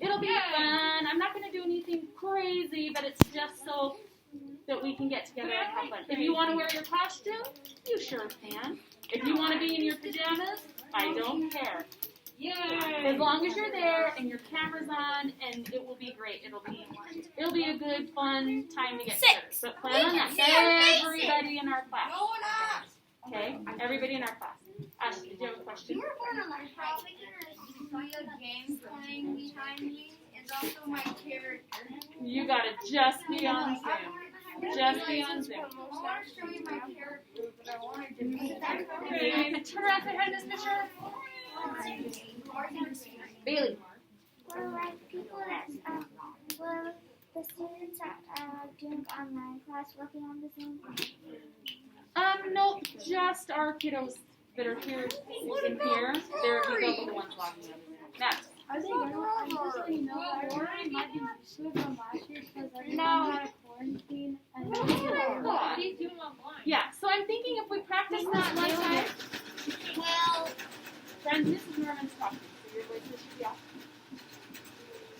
It'll be fun. I'm not going to do anything crazy, but it's just so that we can get together and have fun. If you want to wear your costume, you sure can. If you want to be in your pajamas, I don't care. Yay! As long as you're there and your camera's on, and it will be great. It'll be a good, fun time to get together. But plan on that. Everybody in our class. No, not. Okay? Everybody in our class. Ashley, did you have a question? You were born on my probably gonna see a game playing behind me is also my character. You gotta just be on Zoom. Just be on Zoom. I want to show you my character, but I wanted to be Turn around behind this picture. Bailey. Well, like people that well, the students that are doing online class working on the Zoom. No, just our kiddos that are here in here. They're the ones logging in. Max. I think everyone just so you know that Rory might be good on last year because I didn't know how to quarantine and That's what I thought. He's doing online. Yeah, so I'm thinking if we practice that one time. Well, Friends, Mrs. Norman's talking, so your voice should be off.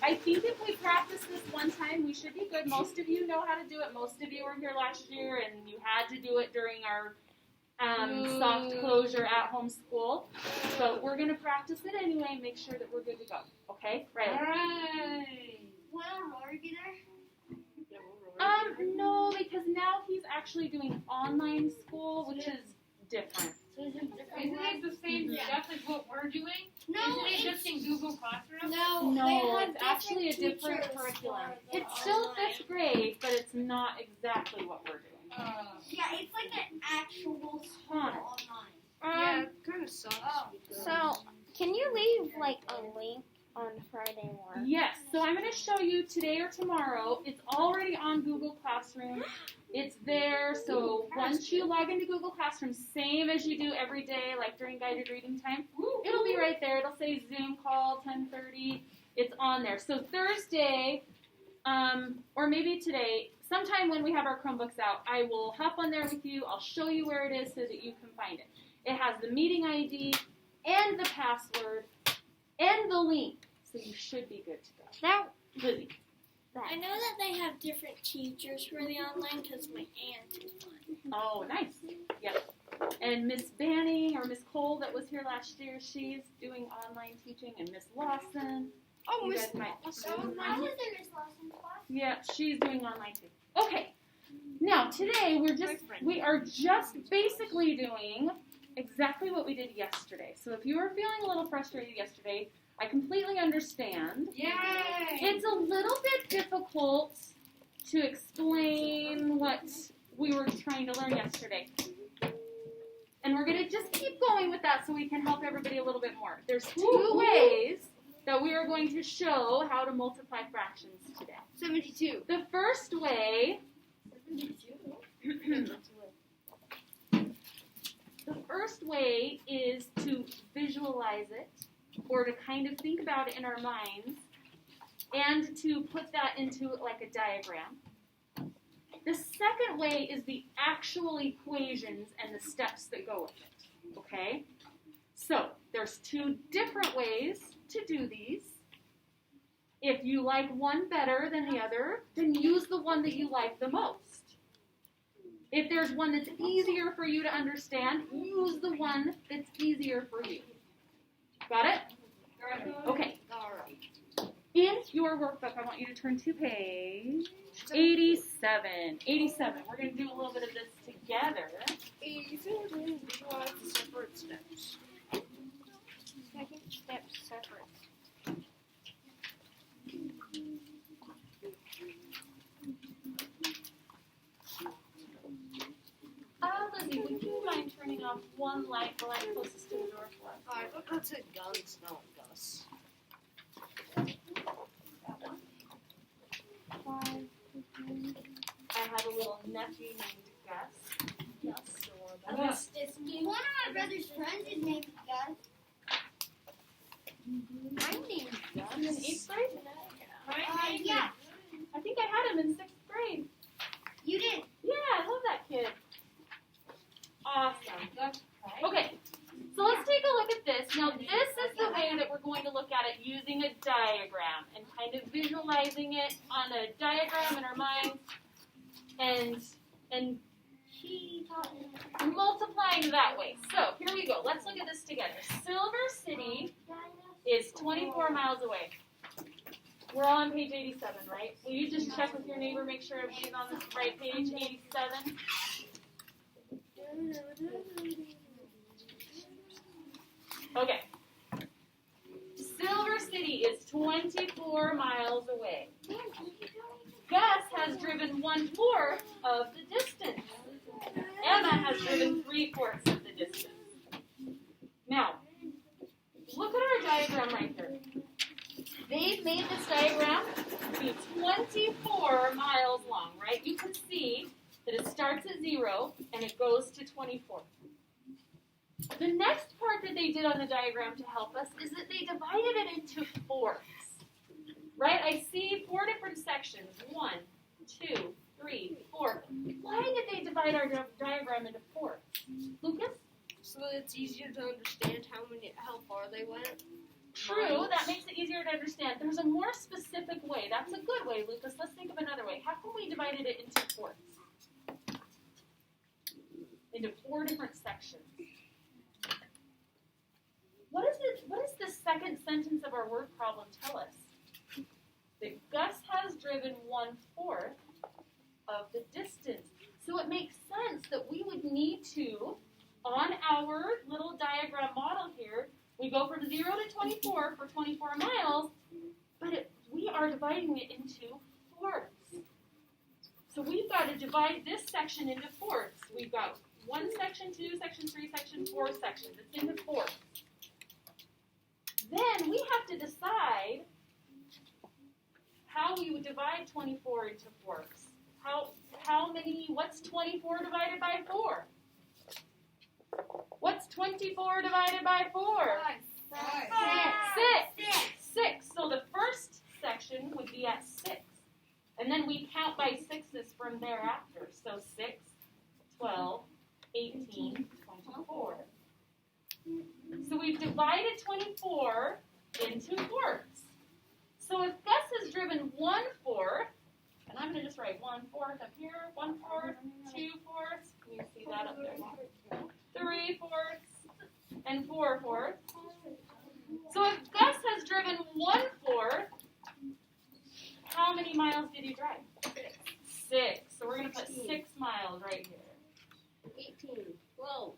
I think if we practice this one time, we should be good. Most of you know how to do it. Most of you were here last year, and you had to do it during our soft closure at home school. But we're going to practice it anyway and make sure that we're good to go. Okay? Right. Alright. will Rory be there? No, because now he's actually doing online school, which is different. Isn't it the same stuff as what we're doing? No, Isn't it just in Google Classroom? No, it's actually a different curriculum. It's still 5th grade, but it's not exactly what we're doing. Yeah, it's like an actual school Connor. online. Yeah, it kind of sucks. So, can you leave like a link on Friday morning? Yes, so I'm going to show you today or tomorrow. It's already on Google Classroom. It's there, so once you log into Google Classroom, same as you do every day, like during guided reading time, it'll be right there. It'll say Zoom call 10:30. It's on there. So Thursday, or maybe today, sometime when we have our Chromebooks out, I will hop on there with you. I'll show you where it is so that you can find it. It has the meeting ID and the password and the link, so you should be good to go. That Lizzie. I know that they have different teachers for the online because my aunt is one. Oh, nice. Yep. And Miss Banning or Miss Cole that was here last year, she's doing online teaching, and Miss Lawson. Oh, You Miss guys might- I was in Miss Lawson's class. Yeah, she's doing online too. Okay. Now today we are just basically doing exactly what we did yesterday. So if you were feeling a little frustrated yesterday, I completely understand. Yay! It's a little bit difficult to explain what we were trying to learn yesterday. And we're going to just keep going with that so we can help everybody a little bit more. There's 2 ways that we are going to show how to multiply fractions today. 72. The first way is to visualize it, or to kind of think about it in our minds, and to put that into like a diagram. The second way is the actual equations and the steps that go with it, okay? So, there's 2 different ways to do these. If you like one better than the other, then use the one that you like the most. If there's one that's easier for you to understand, use the one that's easier for you. Got it? Okay. In your workbook, I want you to turn to page 87. 87. We're going to do a little bit of this together. 87 visualize the separate steps. Second step separate. Lizzie, would you mind turning off one light, the light closest to the door for us? Alright, that's it, guns, not Gus. I have a little nephew named Gus. One of my brother's friends is named Gus. My name's Gus. In 8th grade? Yeah, I think I had him in 6th grade. you did. Yeah, I love that kid. Awesome. Okay, so let's take a look at this. Now, this is the way that we're going to look at it using a diagram. diagram and kind of visualizing it on a diagram in our minds and multiplying that way. So here we go. Let's look at this together. Silver City is 24 miles away. We're all on page 87, right? Will you just check with your neighbor, make sure everybody's on the right page, 87? Okay. Silver City is 24 miles away. Gus has driven 1/4 of the distance. Emma has driven 3/4 of the distance. Now, look at our diagram right here. They've made this diagram to be 24 miles long, right? You can see that it starts at 0 and it goes to 24. The next part that they did on the diagram to help us is that they divided it into fourths. Right? I see 4 different sections. 1, 2, 3, 4. Why did they divide our diagram into fourths? Lucas? So it's easier to understand how far they went. True, that makes it easier to understand. There's a more specific way. That's a good way, Lucas. Let's think of another way. How come we divided it into fourths? Into 4 different sections. What does the second sentence of our word problem tell us? That Gus has driven 1/4 of the distance. So it makes sense that we would need to, on our little diagram model here, we go from 0 to 24 for 24 miles, but we are dividing it into fourths. So we've got to divide this section into fourths. We've got 1 section, 2 section, 3 section, 4 sections. It's into fourths. Then we have to decide how we would divide 24 into fourths. What's 24 divided by 4? What's 24 divided by 4? 6. So the first section would be at 6. And then we count by 6s from thereafter. So 6, 12, 18, 24. So we've divided 24 into fourths. So if Gus has driven 1/4, and I'm going to just write 1/4 up here, 1/4, 2/4, can you see that up there? 3/4, and 4/4. So if Gus has driven 1/4, how many miles did he drive? 6. So we're going to put 6 miles right here. 18. Whoa.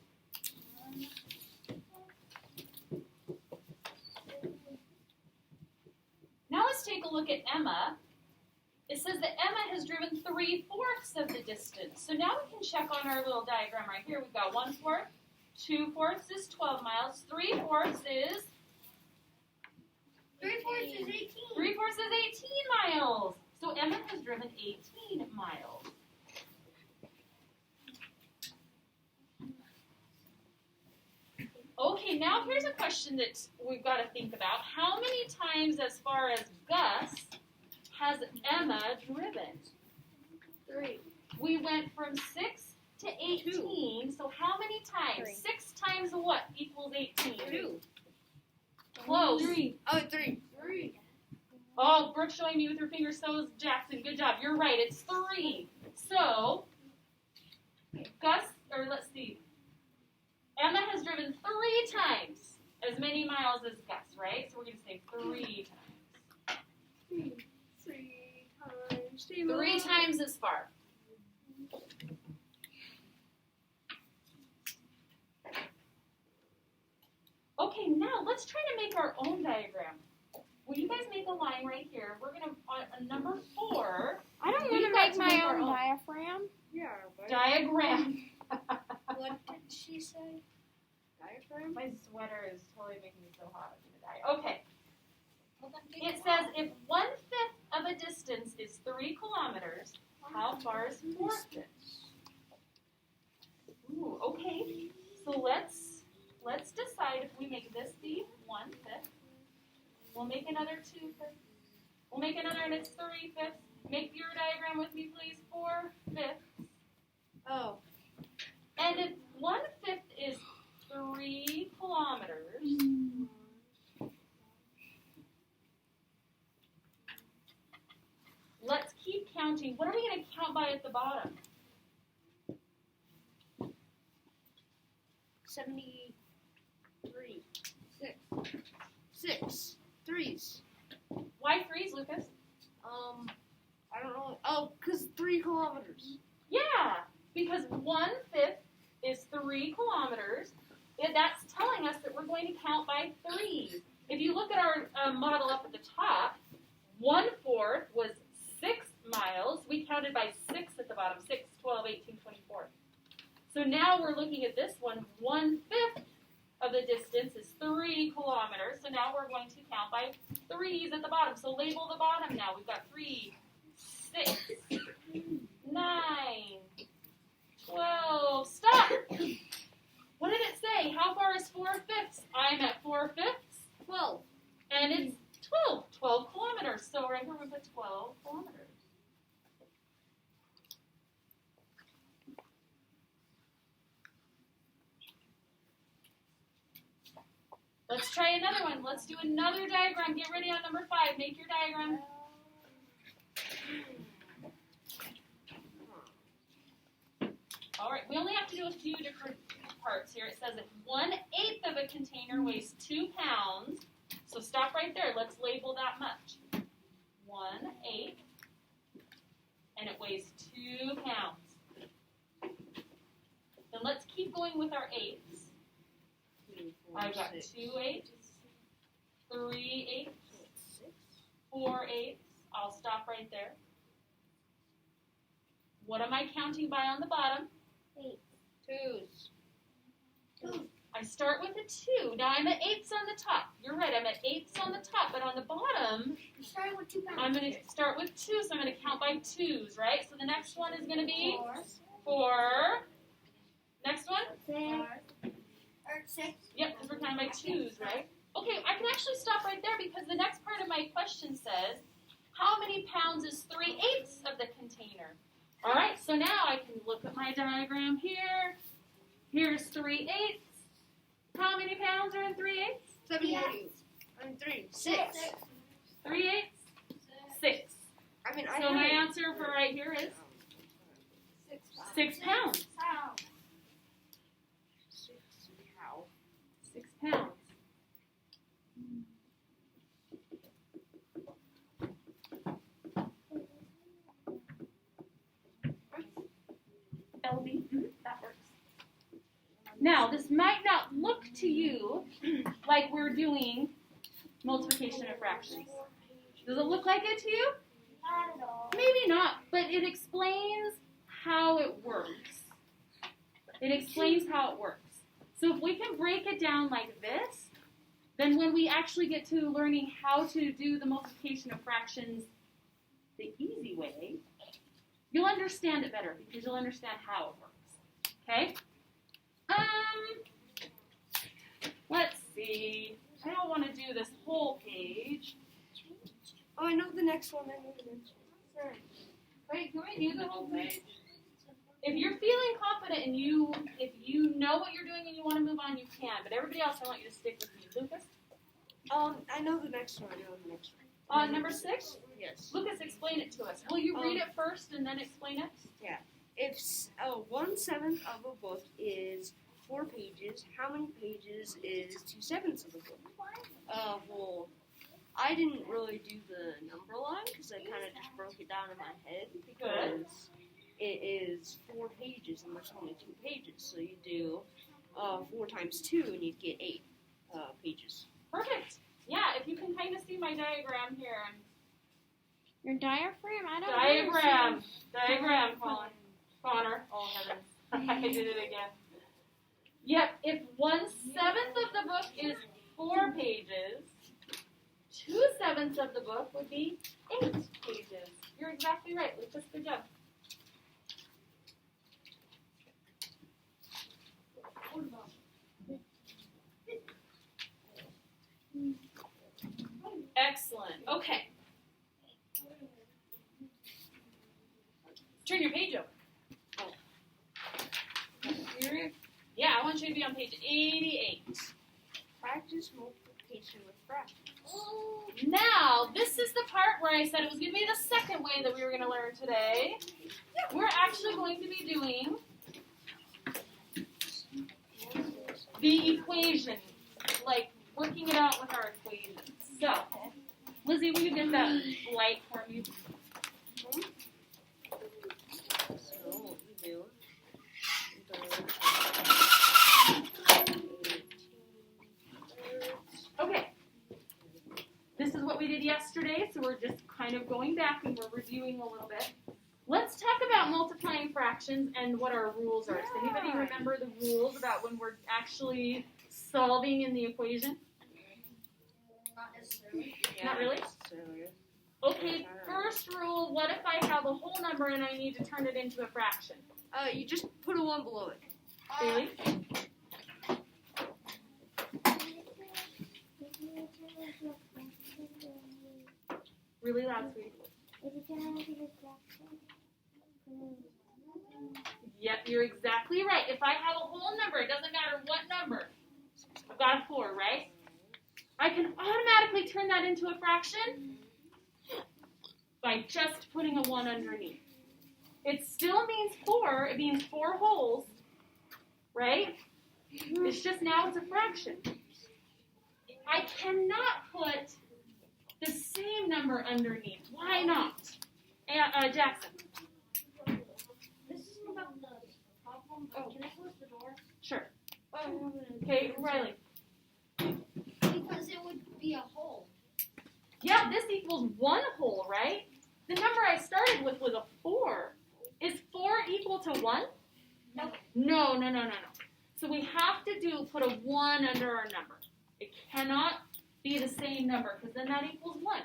Now let's take a look at Emma. It says that Emma has driven 3/4 of the distance. So now we can check on our little diagram right here. We've got 1/4, 2/4 is 12 miles, 3/4 is 18. 3/4 is 18 miles. So Emma has driven 18 miles. Okay, now here's a question that we've got to think about. How many times as far as Gus has Emma driven? 3. We went from 6 to 18, so how many times? 3. 6 times what equals 18? 2. Close. 3. Oh, 3. 3. Oh, Brooke's showing me with her finger, so is Jackson. Good job. You're right. It's 3. So, let's see. Emma has driven 3 times as many miles as Gus, right? So we're going to say 3 times. 3 times. 3 times as far. Okay, now let's try to make our own diagram. Will you guys make a line right here? We're going to, on number 4. I don't We've want to got make to my make our own own. diaphragm. Yeah. Diagram. What did she say? Diaphragm? My sweater is totally making me so hot. I'm gonna die. Okay. It says if 1/5 of a distance is 3 kilometers, how far is 4/5? Ooh, okay. So let's decide if we make this be 1/5. We'll make another 2/5. We'll make another, and it's 3/5. Make your diagram with me, please. 4/5. Oh. And if 1/5 is 3 kilometers, counting. What are we going to count by at the bottom? 73. 6 threes. Why threes, Lucas? I don't know. Oh, because 3 kilometers. Yeah, because 1/5 is 3 kilometers. That's telling us that we're going to count by threes. If you look at our model up at the top, 1/4 was 6 miles. We counted by 6 at the bottom, 6, 12, 18, 24. So now we're looking at this one. 1/5 of the distance is 3 kilometers. So now we're going to count by threes at the bottom. So label the bottom now. We've got 3, 6, 9, 12. Stop! What did it say? How far is 4/5? I'm at 4/5. 12. And it's 12 kilometers. So right here we put 12 kilometers. Let's try another one. Let's do another diagram. Get ready on number 5. Make your diagram. All right, we only have to do a few different parts here. It says that 1/8 of a container weighs 2 pounds. So stop right there. Let's label that much. 1/8, and it weighs 2 pounds. Then let's keep going with our eighths. I've got 2/8, 3/8, 4/8. I'll stop right there. What am I counting by on the bottom? 2s. I start with a 2. Now I'm at eighths on the top. You're right, I'm at eighths on the top, but on the bottom, You started with 2 pounds. I'm going to start with 2, so I'm going to count by 2s, right? So the next one is going to be 4. Next one? 6. Yep, because we're counting by 2s, right? Okay, I can actually stop right there because the next part of my question says, how many pounds is 3/8 of the container? All right, so now I can look at my diagram here. Here's 3/8. How many pounds are in 3/8? 72. 6. 3/8? 6. I mean, So my answer for right here is 6 pounds. 6 pounds. LB, that works. Now, this might not look to you like we're doing multiplication of fractions. Does it look like it to you? Not at all. Maybe not, but it explains how it works. It explains how it works. So if we can break it down like this, then when we actually get to learning how to do the multiplication of fractions the easy way, you'll understand it better because you'll understand how it works. Okay? Let's see. I don't want to do this whole page. Oh, I know the next one. Sorry. Wait, can we do the whole page? If you're feeling confident and if you know what you're doing and you want to move on, you can. But everybody else, I want you to stick with me. Lucas? I know the next one. Number 6? Yes. Lucas, explain it to us. Will you read it first and then explain it? If 1/7 of a book is 4 pages, how many pages is 2/7 of a book? Well, I didn't really do the number line because I kind of just broke it down in my head because it is 4 pages and there's only 2 pages. So you do 4 times 2 and you'd get 8 pages. Perfect. Yeah, if you can kind of see my diagram here. Your diaphragm? I don't Diagram, Connor. Oh, heavens. I did it again. Yep, if 1/7 of the book is 4 pages, 2/7 of the book would be 8 pages. You're exactly right, Lucas. Good job. Excellent. Okay. Turn your page over. Yeah, I want you to be on page 88. Practice multiplication with fractions. Now, this is the part where remember I said it was going to be the second way that we were going to learn today. We're actually going to be doing the equation, like working it out with our equations. So, Lizzie, will you get that light for me? So what we do, Okay. This is what we did yesterday, so we're just kind of going back and we're reviewing a little bit. Let's talk about multiplying fractions and what our rules are. Does anybody remember the rules about when we're actually solving in the equation? Not necessarily. Not really? Okay, first rule, what if I have a whole number and I need to turn it into a fraction? You just put a 1 below it. Bailey? Really loud, sweetie. Yep, you're exactly right. If I have a whole number, it doesn't matter what number. I've got a 4, right? I can automatically turn that into a fraction by just putting a 1 underneath. It still means 4. It means 4 wholes, right? It's just now it's a fraction. I cannot put the same number underneath. Why not? Jackson. This is about the problem. Oh. Can I close the door? Sure. Okay, Riley. Because it would be a hole. Yeah, this equals 1 whole, right? The number I started with was a 4. Is 4 equal to 1? No. No. So we have to put a 1 under our number. It cannot be the same number because then that equals 1.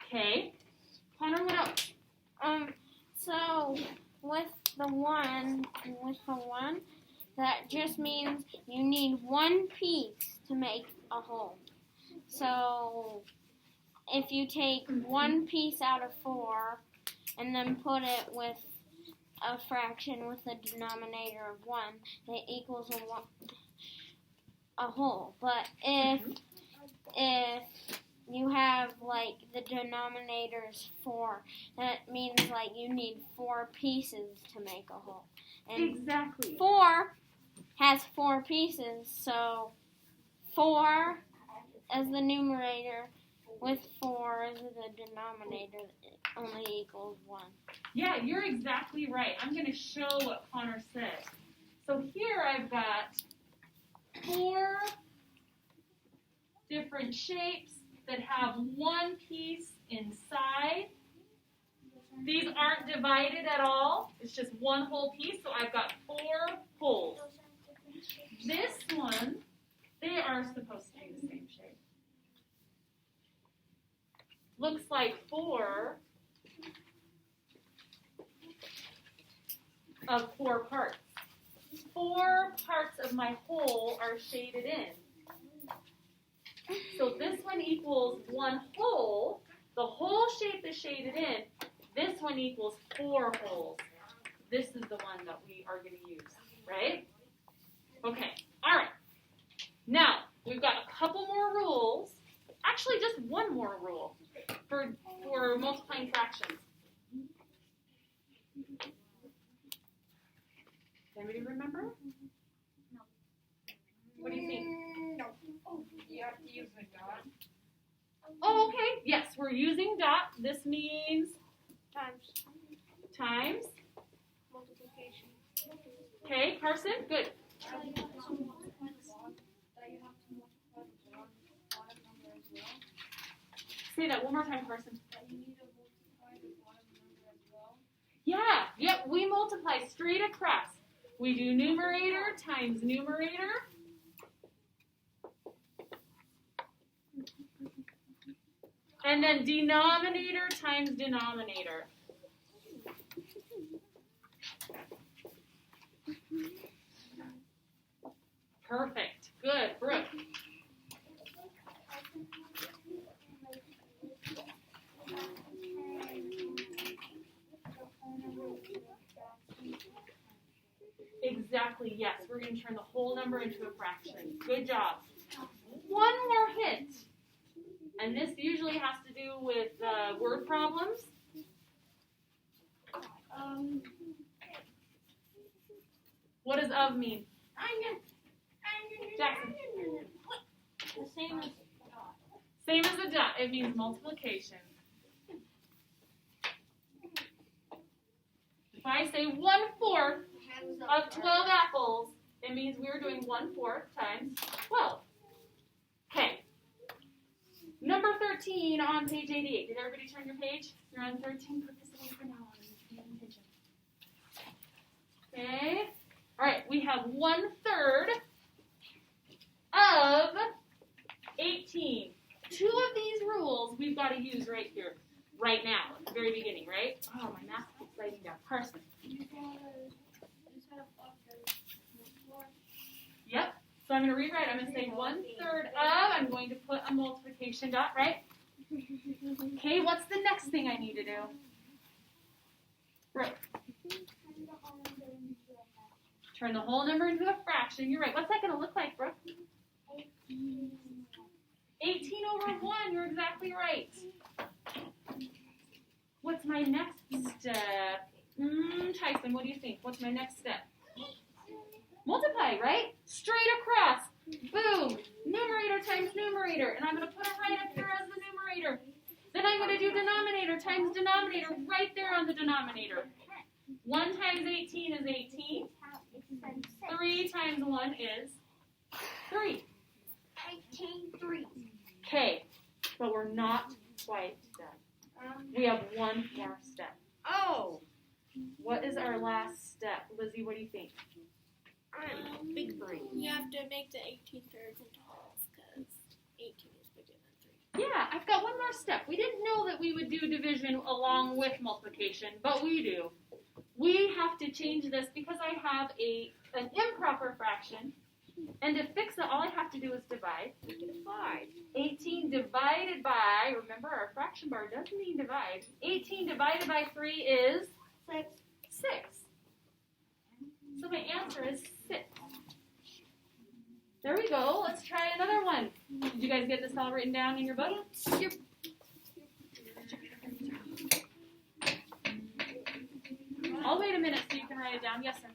Okay. Connor, what else? So with the one, that just means you need 1 piece to make a whole. So if you take 1 piece out of 4 and then put it with a fraction with a denominator of 1, it equals a whole. But if you have like the denominator's 4, that means like you need 4 pieces to make a whole. And Exactly. 4 has 4 pieces, so 4 as the numerator with 4 as the denominator only equals 1. Yeah, you're exactly right. I'm going to show what Connor said. So here I've got 4 different shapes that have 1 piece inside. These aren't divided at all. It's just 1 whole piece, so I've got 4 holes. This one, they are supposed to be the same shape. Looks like 4 of 4 parts. 4 parts of my whole are shaded in. So this one equals 1 whole. The whole shape is shaded in. This one equals 4 holes. This is the one that we are going to use, right? Okay, all right. Now, we've got a couple more rules. Actually, just one more rule for multiplying fractions. Anybody remember? No. What do you think? No. You have to use a dot. Oh, okay. Yes, we're using dot. This means times. Multiplication. Okay, Carson, good. That you have to multiply the bottom number as well. Say that one more time, Carson. That you need to multiply the bottom number as well. Yeah, yep, we multiply straight across. We do numerator times numerator. And then denominator times denominator. Perfect. Good. Brooke. Exactly, yes. We're going to turn the whole number into a fraction. Good job. One more hint. And And this usually has to do with word problems. What does of mean? Jackson. The same as Same as a dot. It means multiplication. If I say 1/4 of 12 apples, it means we're doing 1/4 times 12. Okay. Number 13 on page 88. Did everybody turn your page? You're on 13. Put this away for now. Pay attention. Okay. All right. We have 1/3 of 18. Two of these rules we've got to use right here, right now, at the very beginning, right? Oh, my math keeps sliding down. Carson. Yep. So I'm going to rewrite. I'm going to say 1/3 of. I'm going to put a multiplication dot, right? Okay, what's the next thing I need to do? Right. Turn the whole number into a fraction. You're right. What's that going to look like, Brooke? 18 over 1. You're exactly right. What's my next step? Tyson, what do you think? What's my next step? Multiply, right? Straight across. Boom. Numerator times numerator. And I'm going to put it right up here as the numerator. Then I'm going to do denominator times denominator right there on the denominator. 1 times 18 is 18. 3 times 1 is 3. 18-3. Okay, but we're not quite done. We have one more step. Oh, What is our last step? Lizzie, what do you think? I'm big brain. you have to make the 18/3 into half because 18 is bigger than 3. Yeah, I've got one more step. We didn't know that we would do division along with multiplication, but we do. We have to change this because I have an improper fraction. And to fix it, all I have to do is divide. 18 divided by, remember our fraction bar doesn't mean divide. 18 divided by 3 is 6. So my answer is 6. There we go. Let's try another one. Did you guys get this all written down in your book? Yep. I'll wait a minute so you can write it down. Yes, sir.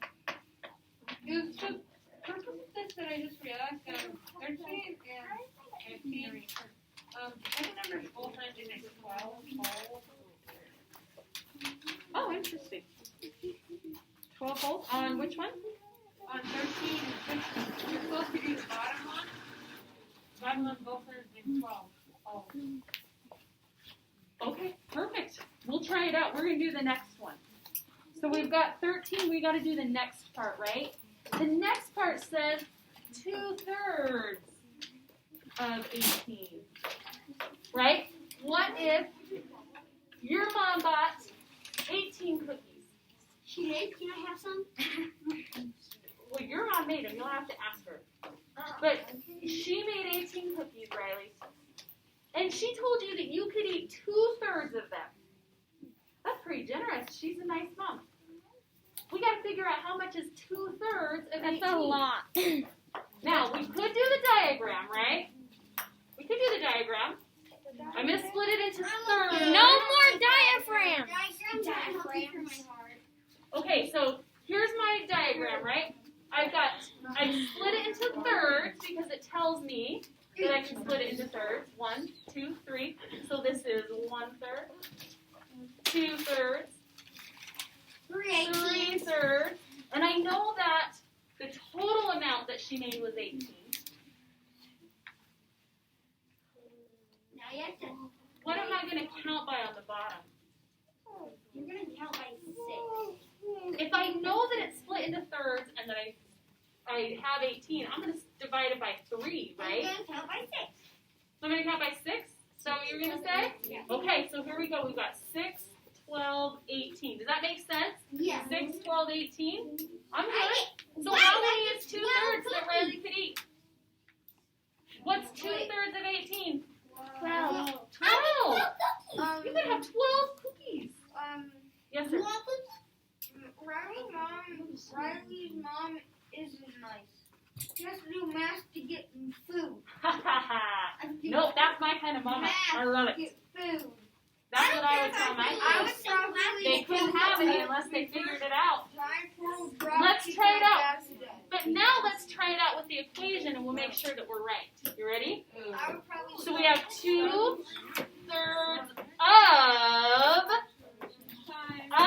It was just purpose of this that I just realized 13 and 15. Second numbers both ended in 12. Oh, interesting. 12 volts on which one? On 13 and 15. You're supposed to do the bottom one. Bottom one both ended in 12. Oh. Okay, perfect. We'll try it out. We're going to do the next one. So we've got 13. We got to do the next part, right? The next part says 2/3 of 18. Right? What if your mom bought 18 cookies? She did? Can I have some? Well, your mom made them. You'll have to ask her. But she made 18 cookies, Riley. And she told you that you could eat 2/3 of them. That's pretty generous. She's a nice mom. We got to figure out how much is 2/3 of 18. That's a lot. Now, we could do the diagram, right? We could do the diagram. I'm going to split it into thirds. No more diaphragm. Diagrams. Okay, so here's my diagram, right? I split it into thirds because it tells me that I can split it into thirds. 1, 2, 3. So this is 1/3, 2/3, 3/3, and I know that the total amount that she made was 18. Now you have to. What am I going to count by on the bottom? You're gonna count by 6. If I know that it's split into thirds and that I have 18, I'm going to divide it by 3, right? You're gonna count by 6. So I'm going to count by 6? So you're going to say? Yeah. Okay, so here we go. We've got 6, 12, 18. Does that make sense? Yeah. 6, 12, 18? I'm good. So how many is 2/3 that Riley could eat? What's 2/3 of 18? 12. 12. You could have 12 cookies. Yes, sir. Riley's mom isn't nice. She has to do math to get food. Nope, that's my kind of mama. All I love it. Get food. That's what I would tell my I kids. would probably They couldn't have any unless they figured it out. Let's Let's try it out. But now let's try it out with the equation and we'll make sure that we're right. You ready? I would probably. So we have 2/3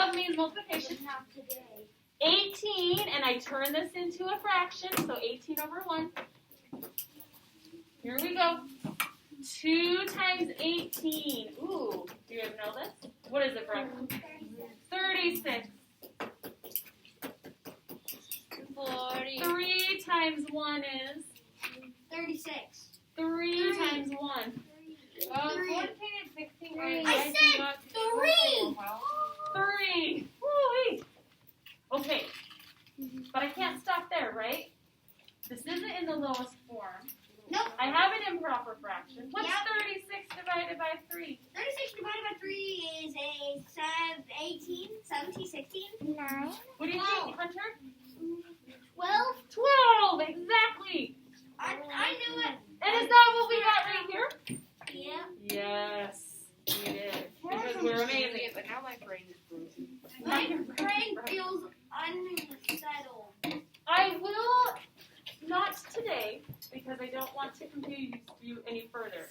of means multiplication. 18, and I turn this into a fraction, so 18 over 1. Here we go. 2 times 18. Ooh, do you guys know this? What is it, Brooke? 36. 40. 3 times 1 is 36. 3 times 1. 14 and 16. I said 3. 3. Woo-wee. Okay. But I can't stop there, right? This isn't in the lowest form. Nope. I have an improper fraction. What's Yep. 36 divided by 3? 36 divided by 3 is a 18, 17, 16. 9. What do you think, Hunter? 12. 12, exactly. I knew it. And is that what we got right here? Yeah. Yes, we did. Because we're amazing. But now my brain is broken. My brain feels unsettled. I will not today because I don't want to confuse you any further.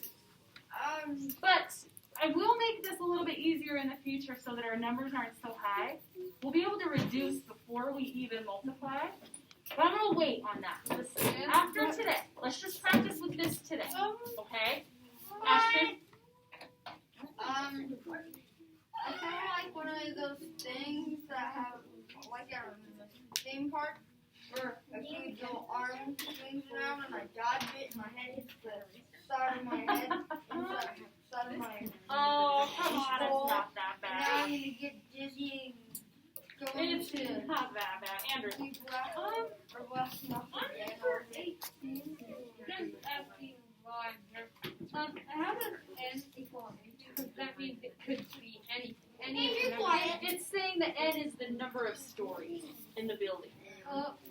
But I will make this a little bit easier in the future so that our numbers aren't so high. We'll be able to reduce before we even multiply. But I'm going to wait on that. After today. Let's just practice with this today. Okay? Ashton? I kind of like one of those things that have like a theme park where a huge little arm swings around and I dodge it and my head hits the side of my head. Side of my Oh, come on. It's not that And now I'm bad. gonna get dizzy and go It's into not that bad. Andrew. deep breath or less enough again. Just asking why. I have an n equal because that means it could be any You're number. quiet. It's saying that n is the number of stories in the building.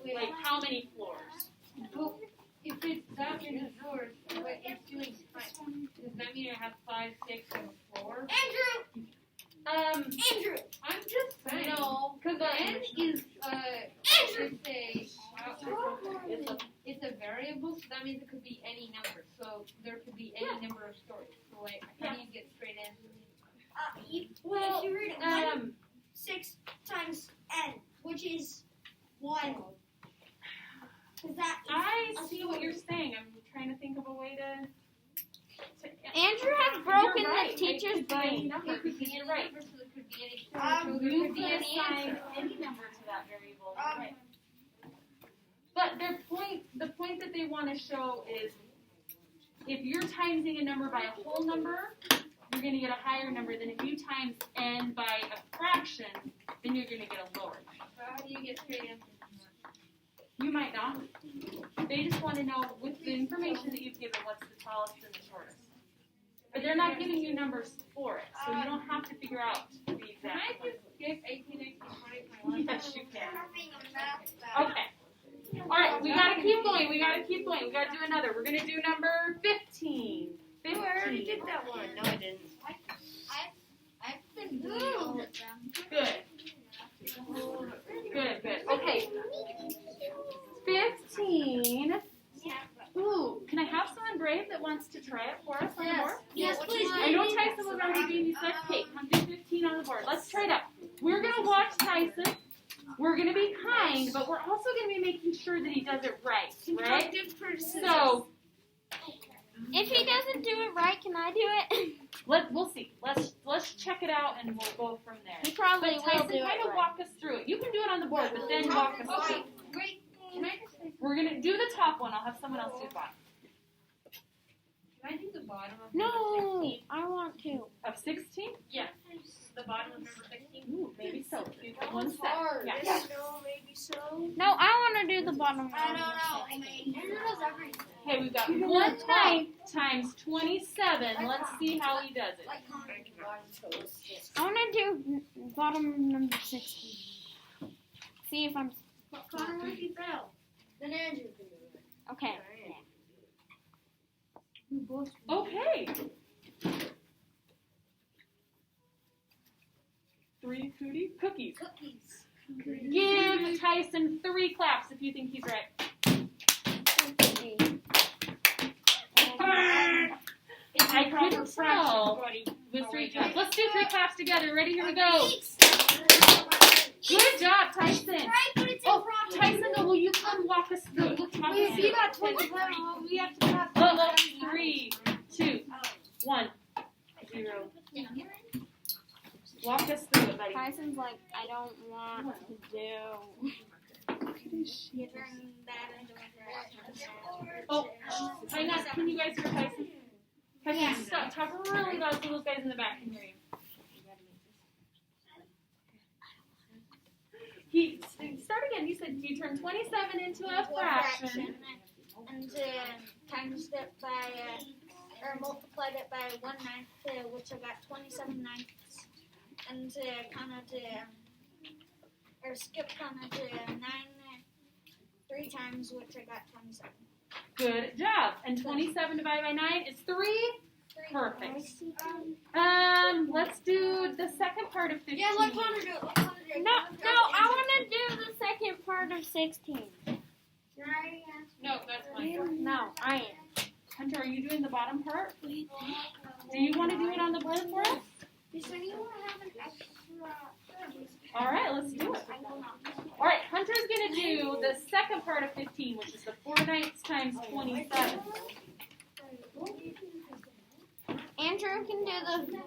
Wait, Like how many floors? well, if it's that many floors, but it's doing times, does that mean I have 5, 6, and 4? Andrew. Andrew. I'm just saying. No. Because the n is Andrew. it's a variable, so that means it could be any number. So there could be any number of stories. So like, how do you get straight answers? Well, If you read 6 times n, which is 1. Is that I see what you're saying. I'm trying to think of a way to Andrew has broken You're right. the teacher's It could be any brain. number, It could be because any you're right. number, so there could be any story. So there You could be could any assign answer. any number to that variable. Right. But the point that they want to show is if you're timesing a number by a whole number, you're going to get a higher number than if you times n by a fraction, then you're going to get a lower number. So how do you get straight answers? You might not. They just want to know with the information that you've given what's the tallest and the shortest. But they're not giving you numbers for it, so you don't have to figure out the Can exact I number. just skip 18, 19, 20, 21? Yes, you can. Having a math battle. Okay. All right, we gotta keep going. We gotta do another. We're gonna do number 15. 15. I already did that one. No, I didn't. I've been doing all of them. Good. Good. Okay. 15. Ooh, can I have someone brave that wants to try it for us on the board? Yes, please. I know Tyson was already doing these sets. Okay, come do 15 on the board. Let's try it out. We're gonna watch Tyson. We're gonna be kind, but we're also gonna be making sure that he does it right. Right? Constructive criticism. So If he doesn't do it right, can I do it? we'll see. Let's check it out and we'll go from there. He probably But will Tyson, do it kind of right. walk us through it. You can do it on the board, but then walk us through. Okay, wait. Can I just say, We're gonna do the top one. I'll have someone else do the bottom. can I do the bottom of No, number 16? I want to. Of 16? The bottom of number 16? Ooh, maybe so. One It's step. hard. Yeah. No, maybe so. No, I want to do the bottom. I don't know. I mean, Andrew knows everything. Okay, we've got 1/9 times 27. Let's see how he does it. Like Connor. I want to do bottom number 16. See if I'm Connor, what if you fail? Then Andrew can do it. okay. Okay. Hootie Cootie Cookies. Cookies. Give Tyson 3 claps if you think he's right. I couldn't tell with 3 claps. Let's do 3 claps together. Ready? Here we go. Good job, Tyson. Oh, Tyson, will you come walk us through? Wait, you got 27. We have to pass. Oh, 3, 2, 1, 0. Walk us through it, buddy. Tyson's like, I don't want to do. Oh, hang on. Can you guys hear Tyson? Tyson, stop. Talk really loud so those guys in the back can hear you. Start again. You said you turned 27 into a fraction. And times it by, or multiplied it by 1/9, which I got 27/9. And or skipped to 9 3 times, which I got 27. Good job. And 27 divided by 9 is 3. Perfect. Let's do the second part of 15. Yeah, let Connor do it. Let Connor do it. No, I want to do the second part of 16. No, that's fine. No, I am. Hunter, are you doing the bottom part? Do you want to do it on the board for us? Does anyone have an extra? All right, let's do it. All right, Hunter's going to do the second part of 15, which is the 4/9 times 27. Andrew can do the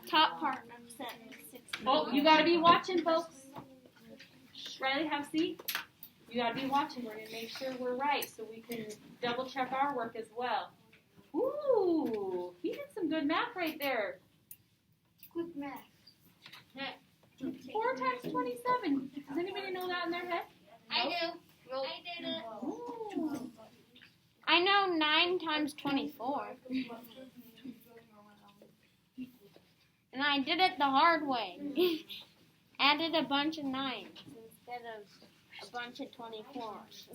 top part of 16. Oh, you got to be watching, folks. Riley, have a seat. You got to be watching. We're going to make sure we're right so we can double check our work as well. Ooh, he did some good math right there. Quick math. 4 times 27. Does anybody know that in their head? I do. I did it. Ooh. I know 9 times 24. And I did it the hard way. Added a bunch of 9s instead of a bunch of 24s.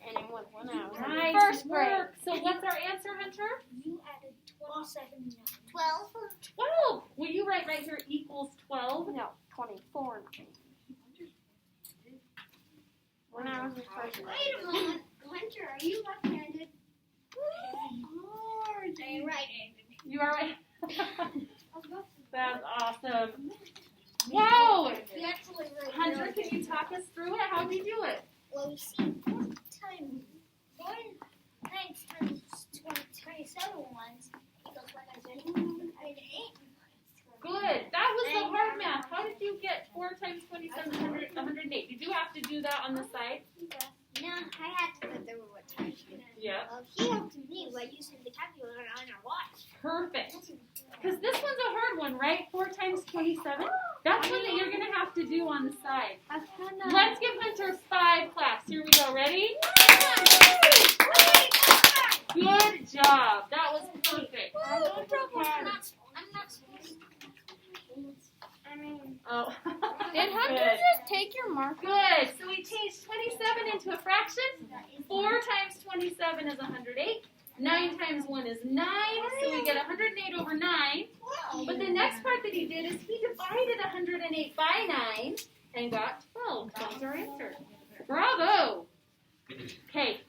And it was when I was in Nice first grade. work. So what's our answer, Hunter? You added 27. 12. Will you write right here equals 12? No, 24. When I was in first grade. Wait a moment. Hunter, are you left-handed? I'm right-handed. You are right. That's awesome. Whoa! You actually wrote Hunter, can you talk us through it? How'd you do it? Well, you see, 1 times 27 ones equals, like I said, 108. Good. That was the hard math. How did you get 4 times 27 is 108? Did you have to do that on the side? No, I had to put the what time. Yeah. He helped me by using the calculator on our watch. Perfect. Because this one's a hard one, right? 4 times 27. That's one that you're going to have to do on the side. Let's give Hunter 5 claps. Here we go. Ready? Good job. That was perfect. I'm not supposed to. Oh. Did Hunter Good. just take your marker? Good. So we changed 27 into a fraction. 4 times 27 is 108. 9 times 1 is 9. So we get 108 over 9. But the next part that he did is he divided 108 by 9 and got 12. That's our answer. Bravo. Okay.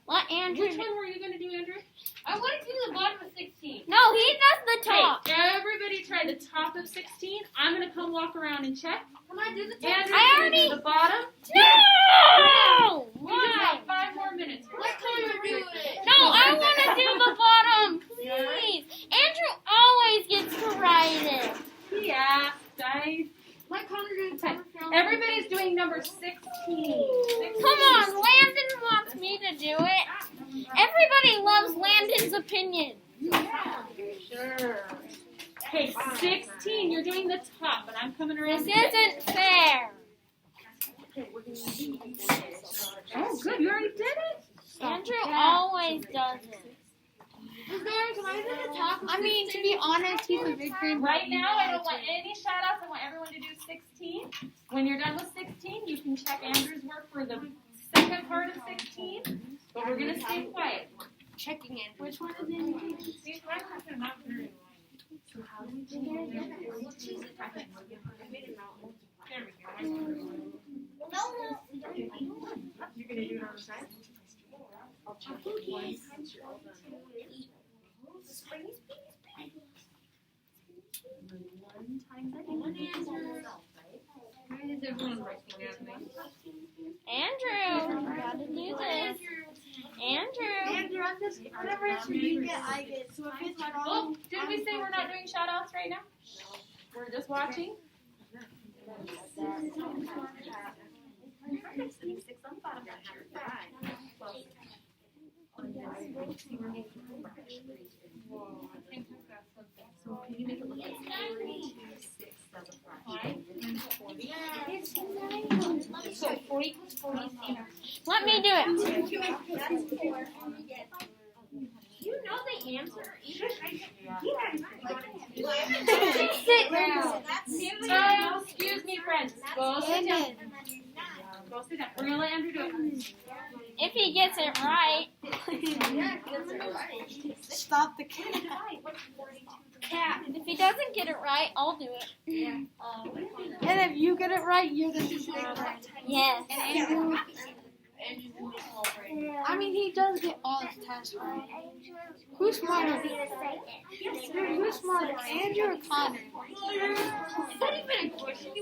Let Andrew. Which one were you going to do, Andrew? I want to do the bottom of 16. No, he does the top. Okay, everybody try the top of 16. I'm going to come walk around and check. Come on, do the Andrew's I going to already- do the bottom. No! We just have 5 more minutes. Let Connor do it. No, I want to do the bottom, please. Andrew always gets to write it. He asked. Let Connor do Okay. it. Everybody's doing number 16. Come on, Landon wants me to do it. Everybody loves Landon's opinion. Sure. Okay, 16. You're doing the top, and I'm coming around. This isn't fair. Oh, good. You already did it? Andrew always does it. I mean, to be honest, he's a big fan. Right now, I don't want any shout-outs. I want everyone to do 16. When you're done with 16, you can check Andrew's work for the second part of 16. But we're going gonna stay quiet. Checking in. Which one is in? These records are not very long. There we go. You're gonna do it on the side? Why is everyone looking at me? Andrew, gotta do this. Andrew. Andrew, I'm just whatever answer you get, I get. So if it's Oh, wrong, did we say we're not doing shout outs right now? We're just watching? Whoa, I think that's something. So 40 plus 40 Let me do it. You know the answer. Sit down. Excuse me, friends. Go sit down. Go sit down. We're gonna let Andrew do it. If he gets it right. stop the cat. If he doesn't get it right, I'll do it. And if you get it right, you're the big friend. Yes. I mean, he does get all his tests right. Who's smarter? Who's smarter, Andrew or Connor? Is that even a question?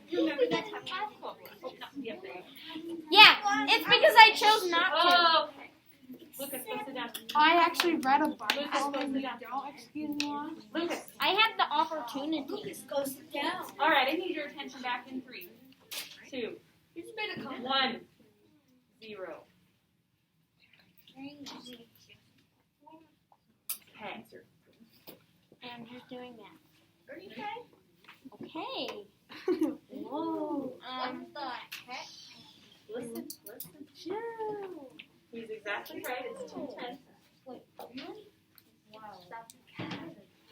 You remember that time math club? Yeah, it's because I chose not to. Oh, okay. Lucas, go sit down. I actually read a Bible. Lucas, go sit down. Don't excuse me, Mom. Lucas. I had the opportunity. Go sit down. All right, I need your attention back in 3, 2, 1, 0. Okay. Andrew's doing that. Okay. Whoa. Listen. He's exactly right. It's 210.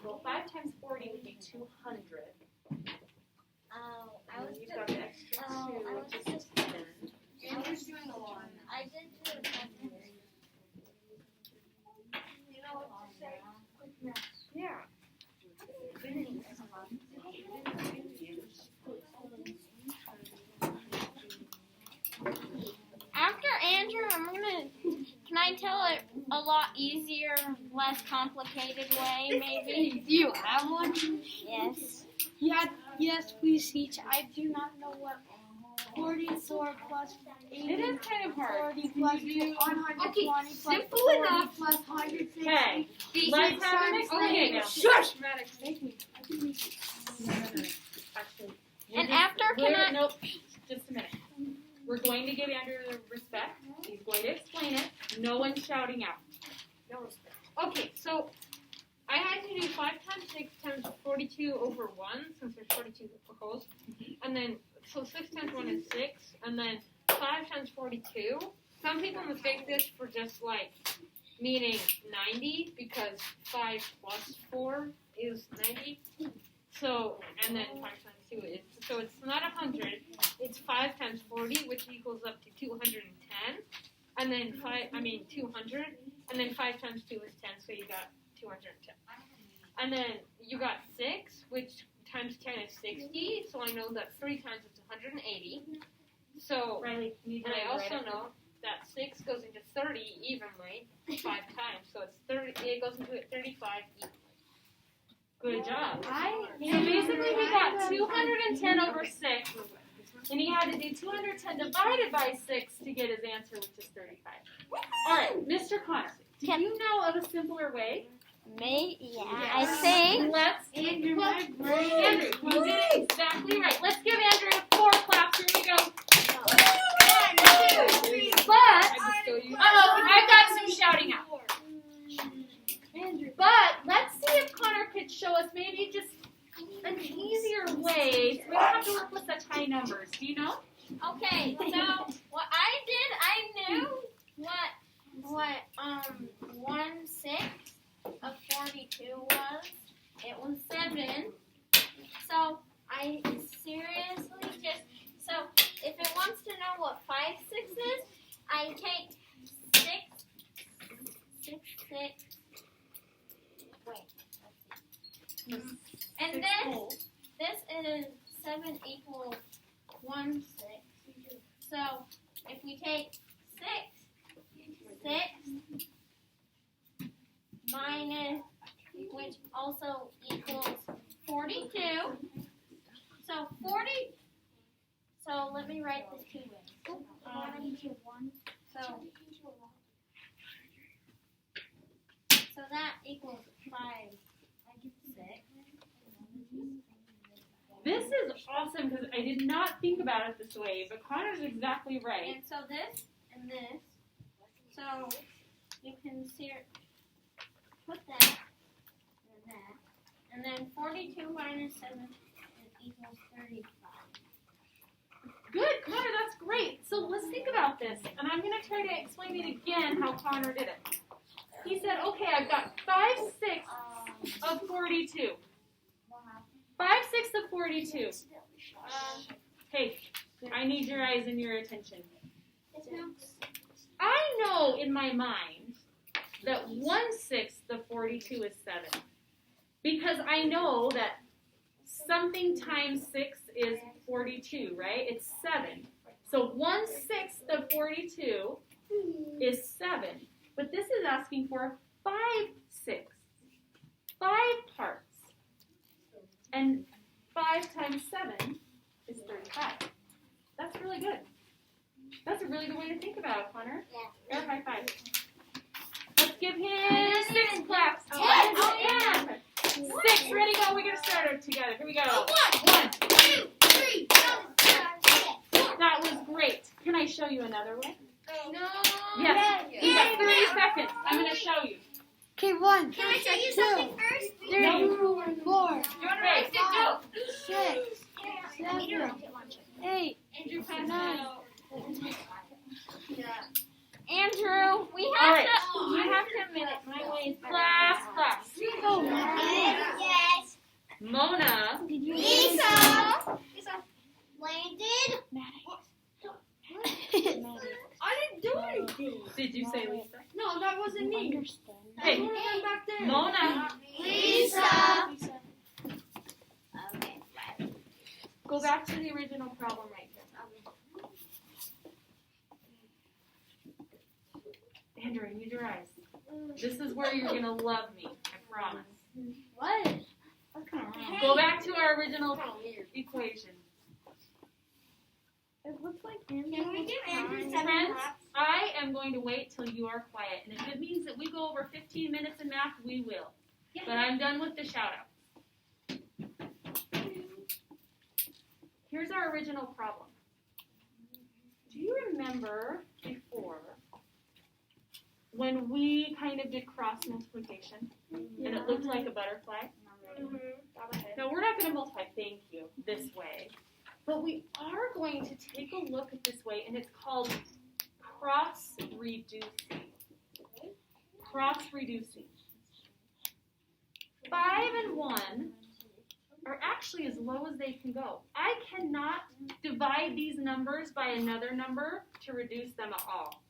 Well, 5 times 40 would be 200. And then you've got the extra 2, which is 10. Andrew's doing the one. I did do it. You know what to say? Yeah. After Andrew, can I tell it a lot easier, less complicated way, maybe? Do you have one? Yes. Yeah, yes, please teach. I do not know what 44 plus 80. It is kind of hard. 40 plus 120 plus simple 40 enough. plus 160. Okay. Let's have an explanation now. Shush! Actually, And after, can I? Nope. Just a minute. We're going to give Andrew the respect. He's going to explain it. No one's shouting out. Okay, so I had to do 5 times 6 times 42 over 1, since there's 42 proposed. And then, so 6 times 1 is 6, and then 5 times 42. Some people mistake this for just like meaning 90, because 5 plus 4 is 90. So, and then 5 times 2 is, so it's not 100, it's 5 times 40, which equals up to 210. And then 200, and then 5 times 2 is 10, so you got 210. And then you got 6, which times 10 is 60, so I know that 3 times is 180. So, Riley, and I also know that 6 goes into 30 evenly 5 times, so it's 30. It goes into it 35 evenly. Good job. I So basically we got 210 over 6, and he had to do 210 divided by 6 to get his answer, which is 35. All right, Mr. Connor, do you know of a simpler way? Yeah, I think. Let's Andrew, my brain. Andrew, you did it exactly right. Let's give Andrew 4 claps. Here we go. But, I've got some shouting out. But let's see if Connor could show us maybe just an easier way so we don't have to work with such high numbers. Do you know? Okay, so what I did, I knew what 1/6 of 42 was. It was 7. So I seriously so if it wants to know what 5/6 is, I take 6 So if we take 6 minus, which also equals 42. So 40. So let me write this 2 ways. So that equals 5, 6. This is awesome because I did not think about it this way, but Connor's exactly right. And so this and this. So you can see put that and that. And then 42 minus 7 equals 35. Good, Connor, that's great. So let's think about this. And I'm going to try to explain it again how Connor did it. He said, okay, I've got 5/6 of 42. 5/6 of 42. Hey, I need your eyes and your attention. I know in my mind that 1/6 of 42 is 7. Because I know that something times 6 is 42, right? It's 7. So 1/6 of 42 is 7. But this is asking for 5/6. 5 parts. And 5 times 7 is 35. That's really good. That's a really good way to think about it, Connor. Yeah. Air high five. Let's give him 6 claps. Oh, yeah. 6. Ready, go. We're going to start it together. Here we go. 1, 2, 3, 4. That was great. Can I show you another way? No. Yes. You got 30 seconds. I'm going to show you. Okay, 1, Can I show you something first? 3, 4, Okay. 6, 7, 8, Andrew, pass 9. Yeah. Andrew, we All have right. to. You have to admit it. My way is better. Class. Go. Yes. Mona. Lisa. Landed. I didn't do anything. Did you say Lisa? No, that wasn't me. Hey, Back there. Mona. Lisa. Go back to the original problem right here. Andrew, use your eyes. This is where you're going to love me. I promise. What? Go back to our original equation. It looks like Can we give Andrew 7 Friends, claps? I am going to wait till you are quiet. And if it means that we go over 15 minutes in math, we will. But I'm done with the shout out. Here's our original problem. Do you remember before when we kind of did cross multiplication and it looked like a butterfly? No, we're not going to multiply, thank you, this way. But we are going to take a look at this way, and it's called cross-reducing. Cross-reducing. 5 and 1 are actually as low as they can go. I cannot divide these numbers by another number to reduce them at all.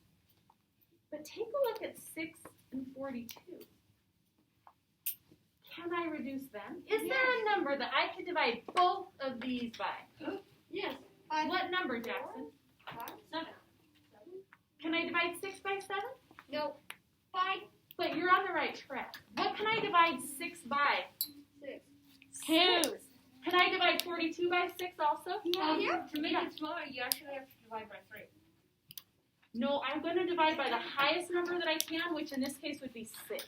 But take a look at 6 and 42. Can I reduce them? Is there a number that I can divide both of these by? Yes. What number, Jackson? 7. Can I divide 6 by 7? No. 5. But you're on the right track. What can I divide 6 by? 6. 2. Can I divide 42 by 6 also? Yeah. To make it smaller, you actually have to divide by 3. No, I'm going to divide by the highest number that I can, which in this case would be 6.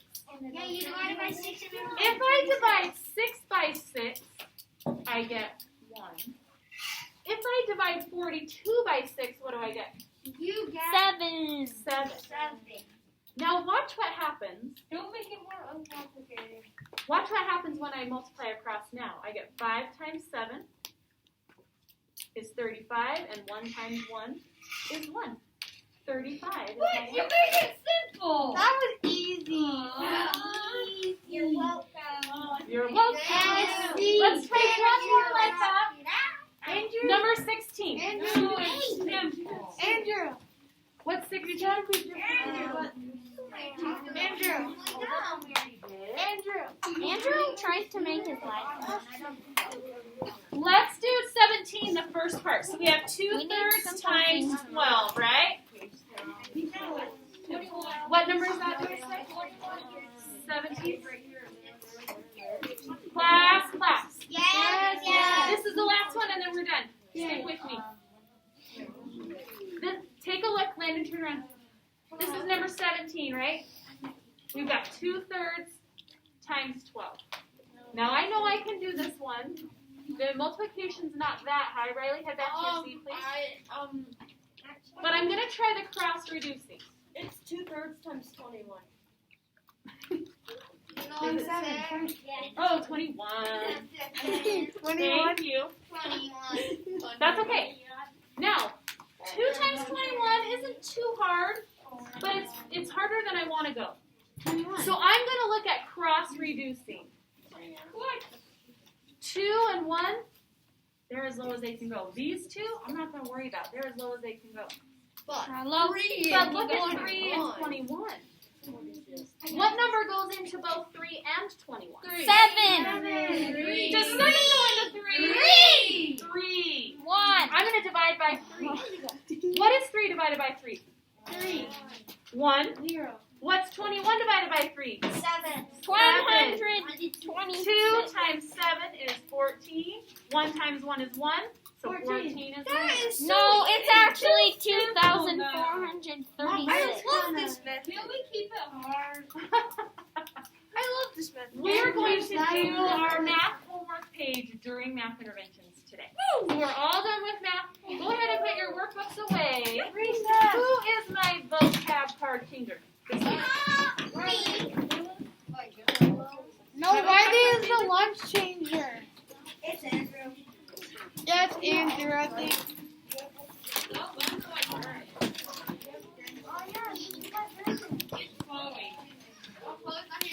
Yeah, you divided by 6 and then If I divide 6 by 6, I get 1. If I divide 42 by 6, what do I get? you get 7. 7. 7. Now watch what happens. Don't make it more uncomplicated. Watch what happens when I multiply across now. I get 5 times 7 is 35, and 1 times 1 is 1. 35 is my You answer. made it simple. That was easy. You're welcome. You're welcome. Yes. Let's try one more like that. Andrew. Number 16. Andrew. Andrew. What's 16? Andrew. Andrew tries to make his life. Let's do 17, the first part. So we have 2/3 times 12, right? What number is that? 17? Class. Yes. This is the last one, and then we're done. Stick with me. Then take a look, Landon, turn around. This is number 17, right? We've got 2/3 times 12. Now I know I can do this one. The multiplication's not that high. Riley, head back to your seat, please. But I'm going to try the cross reducing. It's 2/3 times 21. Oh, 21. 21. Thank you. That's okay. Now, 2 times 21 isn't too hard, but it's harder than I want to go. So I'm going to look at cross reducing. 2 and 1, they're as low as they can go. These two, I'm not going to worry about. They're as low as they can go. But look at 3 and 21. What number goes into both 3 and 21? 7. 3. Does 7 go into 3? 3. 1. I'm going to divide by 3. What is 3 divided by 3? 3. 1. 0. What's 21 divided by 3? 7. 126. 2 times 7 is 14. 1 times 1 is 1. So 14 is 1. No, it's actually I 2,436. love this method. Can we keep it hard? I love this method. We're going to do our math homework page during math interventions today. So we're all done with math. Go ahead and put your workbooks away. Who is my vocab card finger? No, Riley is the lunch changer. It's Andrew. Yeah, it's Andrew, I think.